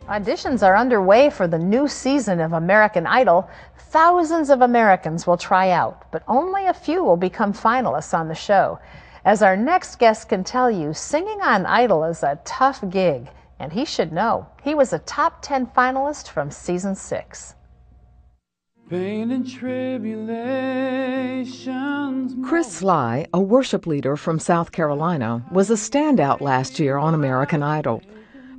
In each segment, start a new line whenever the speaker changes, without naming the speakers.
Auditions are underway for the new season of American Idol. Thousands of Americans will try out, but only a few will become finalists on the show. As our next guest can tell you, singing on Idol is a tough gig, and he should know. He was a top 10 finalist from season 6.
Pain and tribulations.
Chris Sligh, a worship leader from South Carolina, was a standout last year on American Idol.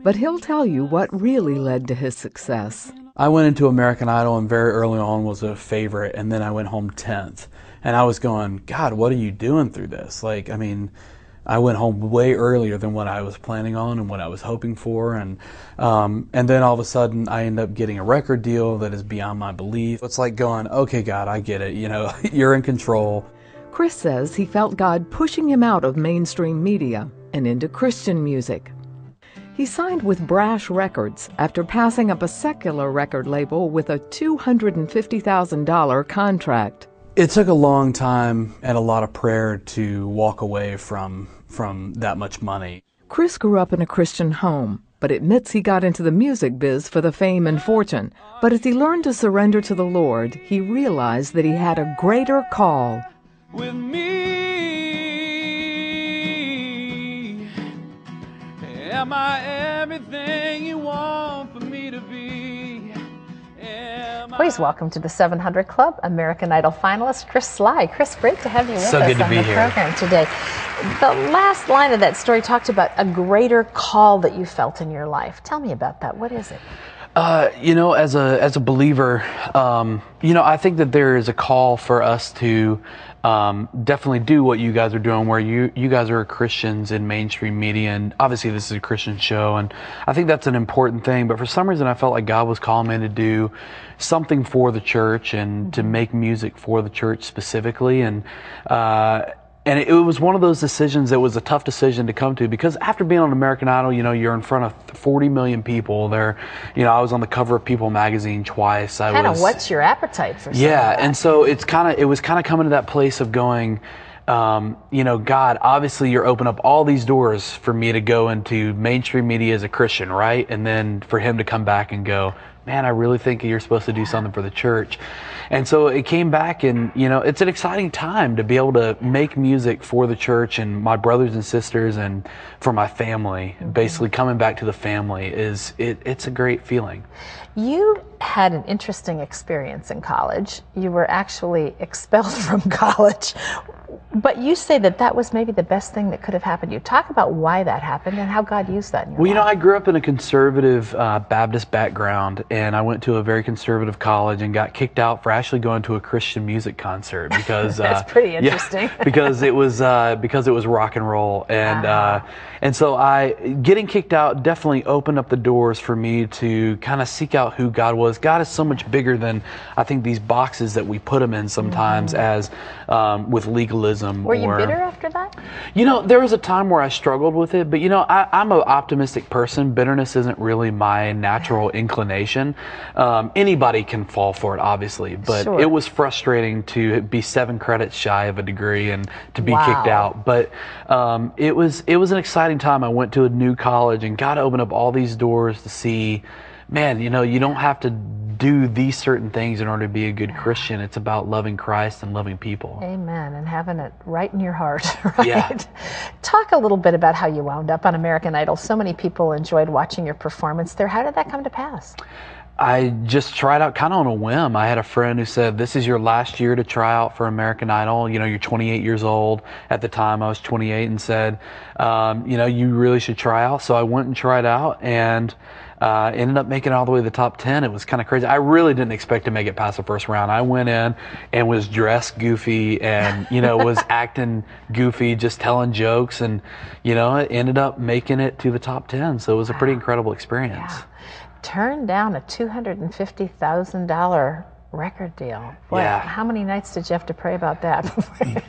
But he'll tell you what really led to his success.
I went into American Idol and very early on was a favorite, and then I went home 10th. And I was going, God, what are you doing through this? Like, I mean, I went home way earlier than what I was planning on and what I was hoping for. And then all of a sudden I end up getting a record deal that is beyond my belief. It's like going, okay, God, I get it. You know, you're in control.
Chris says he felt God pushing him out of mainstream media and into Christian music. He signed with Brash Records after passing up a secular record label with a $250,000 contract.
It took a long time and a lot of prayer to walk away from that much money.
Chris grew up in a Christian home, but admits he got into the music biz for the fame and fortune. But as he learned to surrender to the Lord, he realized that he had a greater call.
With me, am I everything you want for me to be?
Please welcome to the 700 Club, American Idol finalist Chris Sligh. Chris, great to have you with us on the program today. The last line of that story talked about a greater call that you felt in your life. Tell me about that. What is it?
You know, as a believer, you know, I think that there is a call for us to definitely do what you guys are doing, where you guys are Christians in mainstream media, and obviously this is a Christian show, and I think that's an important thing. But for some reason, I felt like God was calling me to do something for the church and to make music for the church specifically, and it was one of those decisions that was a tough decision to come to, because after being on American Idol, you know, you're in front of 40 million people. There, you know, I was on the cover of People magazine twice.
Kind of what's your appetite for?
Yeah, and so it was kind of coming to that place of going, you know, God, obviously you're opening up all these doors for me to go into mainstream media as a Christian, right? And then for him to come back and go, man, I really think you're supposed to do something for the church. And so it came back, and, you know, it's an exciting time to be able to make music for the church and my brothers and sisters and for my family. Basically coming back to the family it's a great feeling.
You had an interesting experience in college. You were actually expelled from college. But you say that was maybe the best thing that could have happened to you. Talk about why that happened and how God used that in your life.
You know, I grew up in a conservative Baptist background, and I went to a very conservative college and got kicked out for actually going to a Christian music concert because
that's pretty interesting.
Yeah, because it was rock and roll, and so getting kicked out definitely opened up the doors for me to kind of seek out who God was. God is so much bigger than I think these boxes that we put him in sometimes as with legalism.
Were you bitter after that?
You know, there was a time where I struggled with it, but you know, I'm an optimistic person. Bitterness isn't really my natural inclination. Anybody can fall for it, obviously, but
sure.
It was frustrating to be 7 credits shy of a degree and to be kicked out. But it was an exciting time. I went to a new college, and God opened up all these doors to see, man, you know, you don't have to do these certain things in order to be a good Christian. It's about loving Christ and loving people.
Amen, and having it right in your heart, right?
Yeah.
Talk a little bit about how you wound up on American Idol. So many people enjoyed watching your performance there. How did that come to pass?
I just tried out kind of on a whim. I had a friend who said, this is your last year to try out for American Idol. You know, you're 28 years old. At the time, I was 28, and said, you know, you really should try out. So I went and tried out, and ended up making it all the way to the top 10. It was kind of crazy. I really didn't expect to make it past the first round. I went in and was dressed goofy and, you know, was acting goofy, just telling jokes, and, you know, it ended up making it to the top 10. So it was a pretty incredible experience.
Yeah. Turned down a $250,000 record deal. Boy,
yeah.
How many nights did you have to pray about that?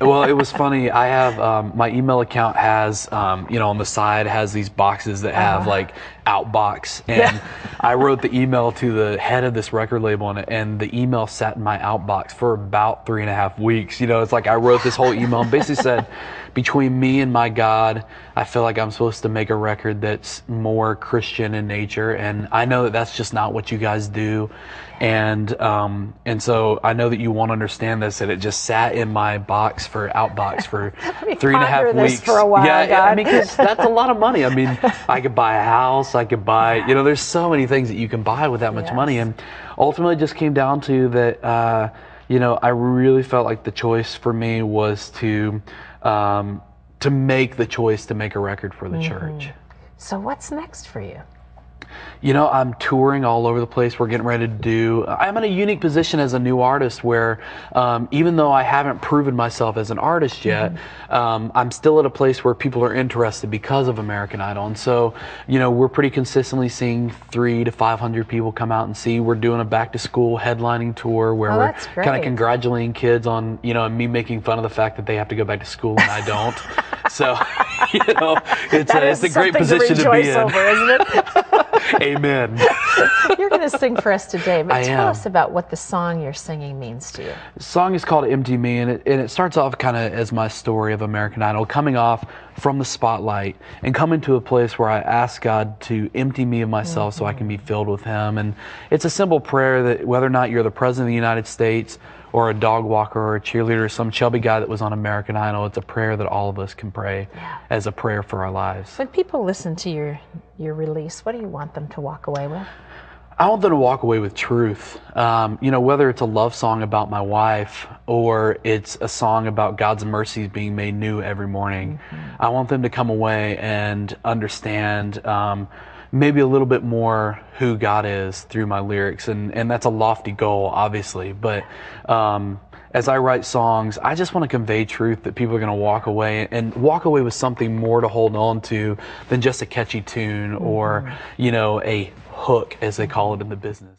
Well, it was funny. I have my email account has, you know, on the side has these boxes that have like outbox, and I wrote the email to the head of this record label, and the email sat in my outbox for about 3.5 weeks. You know, it's like I wrote this whole email and basically said, between me and my God, I feel like I'm supposed to make a record that's more Christian in nature, and I know that that's just not what you guys do, and so I know that you won't understand this, and it just sat in my outbox for 3.5 weeks.
For a while,
yeah,
God.
I mean, 'cause that's a lot of money. I mean, I could buy a house, I could buy, you know, there's so many things that you can buy with that much money, and ultimately it just came down to that, you know, I really felt like the choice for me was to make the choice to make a record for the church.
So what's next for you?
You know, I'm touring all over the place. We're getting ready to do, I'm in a unique position as a new artist where even though I haven't proven myself as an artist yet, I'm still at a place where people are interested because of American Idol. And so, you know, we're pretty consistently seeing 300 to 500 people come out and see. We're doing a back to school headlining tour where we're kind of congratulating kids on, you know, and me making fun of the fact that they have to go back to school and I don't. So, you know, it's a great position to be in.
Over, isn't it?
Amen.
You're going to sing for us today, but tell
am.
us about what the song you're singing means to you.
The song is called Empty Me, and it starts off kind of as my story of American Idol, coming off from the spotlight and coming to a place where I ask God to empty me of myself so I can be filled with Him. And it's a simple prayer that whether or not you're the President of the United States or a dog walker or a cheerleader or some chubby guy that was on American Idol, it's a prayer that all of us can pray as a prayer for our lives.
When people listen to your release, what do you want them to walk away with?
I want them to walk away with truth. You know, whether it's a love song about my wife or it's a song about God's mercies being made new every morning, I want them to come away and understand maybe a little bit more who God is through my lyrics. And that's a lofty goal, obviously. But as I write songs, I just want to convey truth that people are going to walk away with something more to hold on to than just a catchy tune or, you know, a hook, as they call it in the business.